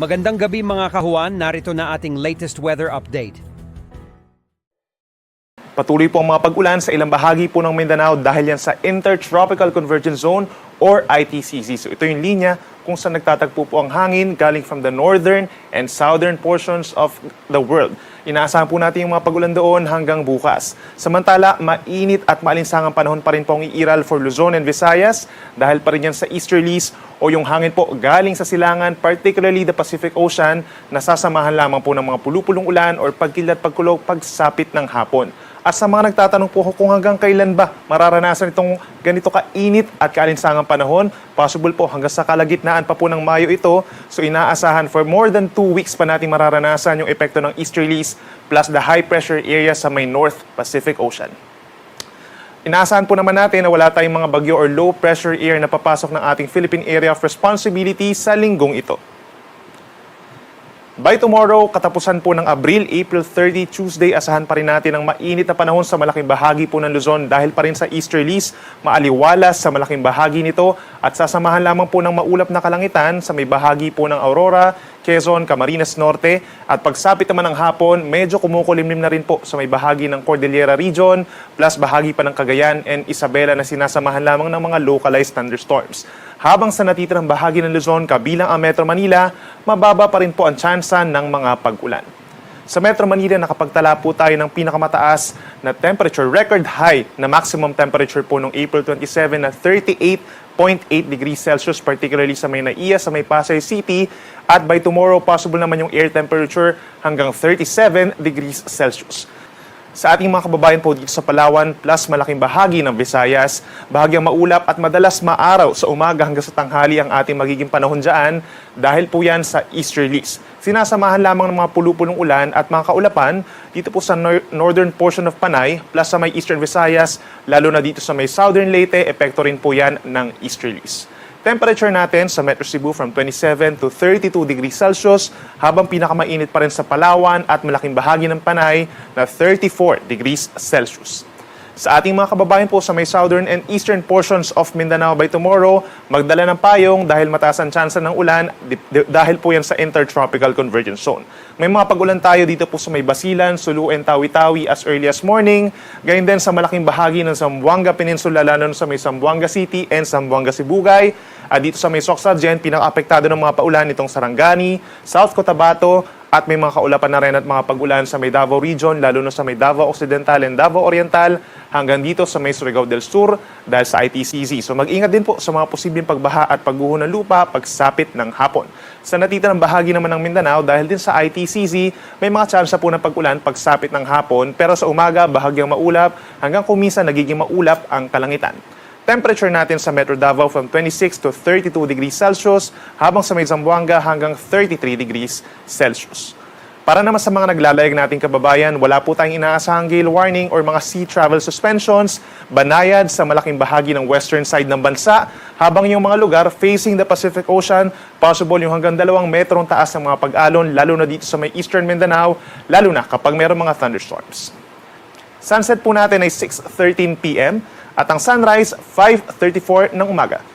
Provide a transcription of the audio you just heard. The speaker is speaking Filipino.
Magandang gabi mga kahuan, narito na ating latest weather update. Patuloy po ang mga pag-ulan sa ilang bahagi po ng Mindanao dahil yan sa Intertropical Convergence Zone or ITCZ. So ito yung linya kung saan nagtatagpo po ang hangin galing from the northern and southern portions of the world. Inaasahan po natin yung mga pag-ulan doon hanggang bukas. Samantala, mainit at maalinsangang panahon pa rin po ang iiral for Luzon and Visayas dahil pa rin yan sa easterlies o yung hangin po galing sa silangan, particularly the Pacific Ocean, nasasamahan lamang po ng mga pulupulong ulan or pagkilat pagkulog pagsapit ng hapon. At sa mga nagtatanong po kung hanggang kailan ba mararanasan itong ganito kainit at kaalinsangang panahon, possible po hanggang sa kalagitnaan pa po ng Mayo ito. So inaasahan for more than 2 weeks pa natin mararanasan yung epekto ng easterlies plus the high pressure area sa may North Pacific Ocean. Inaasahan po naman natin na wala tayong mga bagyo or low pressure area na papasok ng ating Philippine Area of Responsibility sa linggong ito. By tomorrow, katapusan po ng April 30, Tuesday, asahan pa rin natin ang mainit na panahon sa malaking bahagi po ng Luzon dahil pa rin sa easterlies, maaliwalas sa malaking bahagi nito at sasamahan lamang po ng maulap na kalangitan sa may bahagi po ng Aurora, Quezon, Camarines Norte at pagsapit naman ng hapon, medyo kumukulimlim na rin po sa may bahagi ng Cordillera Region plus bahagi pa ng Cagayan and Isabela na sinasamahan lamang ng mga localized thunderstorms. Habang sa natitirang bahagi ng Luzon, kabilang ang Metro Manila, mababa pa rin po ang tsansa ng mga pag-ulan. Sa Metro Manila, nakapagtala po tayo ng pinakamataas na temperature, record high na maximum temperature po noong April 27 na 38.8 degrees Celsius, particularly sa may Naiya, sa may Pasay City. At by tomorrow, possible naman yung air temperature hanggang 37 degrees Celsius. Sa ating mga kababayan po dito sa Palawan plus malaking bahagi ng Visayas, bahagyang maulap at madalas maaraw sa umaga hanggang sa tanghali ang ating magiging panahon dyan dahil po yan sa easterlies. Sinasamahan lamang ng mga pulupulong ulan at mga kaulapan dito po sa northern portion of Panay plus sa may eastern Visayas, lalo na dito sa may southern Leyte, epekto rin po yan ng easterlies. Temperature natin sa Metro Cebu from 27 to 32 degrees Celsius habang pinakamainit pa rin sa Palawan at malaking bahagi ng Panay na 34 degrees Celsius. Sa ating mga kababayan po sa may southern and eastern portions of Mindanao by tomorrow, magdala ng payong dahil mataas ang tsansa ng ulan dahil po yan sa Intertropical Convergence Zone. May mga pag-ulan tayo dito po sa may Basilan, Sulu and Tawi-Tawi as early as morning. Gayun din sa malaking bahagi ng Zamboanga Peninsula lalo sa may Zamboanga City and Zamboanga Sibugay. At dito sa may Socsagen, pinaka-apektado ng mga paulan itong Sarangani, South Cotabato, at may mga kaulapan na rin at mga pag-ulan sa may Davao Region, lalo na sa may Davao Occidental and Davao Oriental, hanggang dito sa may Surigao del Sur dahil sa ITCZ. So mag-ingat din po sa mga posibleng pagbaha at pagguho ng lupa pagsapit ng hapon. Sa natitirang bahagi naman ng Mindanao, dahil din sa ITCZ, may mga tsansa po ng pag-ulan pagsapit ng hapon, pero sa umaga bahagyang maulap hanggang kuminsan nagiging maulap ang kalangitan. Temperature natin sa Metro Davao from 26 to 32 degrees Celsius, habang sa may Zamboanga hanggang 33 degrees Celsius. Para naman sa mga naglalayag nating kababayan, wala po tayong inaasahang gale warning or mga sea travel suspensions, banayad sa malaking bahagi ng western side ng bansa, habang yung mga lugar facing the Pacific Ocean, possible yung hanggang 2 metrong taas ng mga pag-alon, lalo na dito sa may eastern Mindanao, lalo na kapag mayroong mga thunderstorms. Sunset po natin ay 6:13 p.m. at ang sunrise 5:34 ng umaga.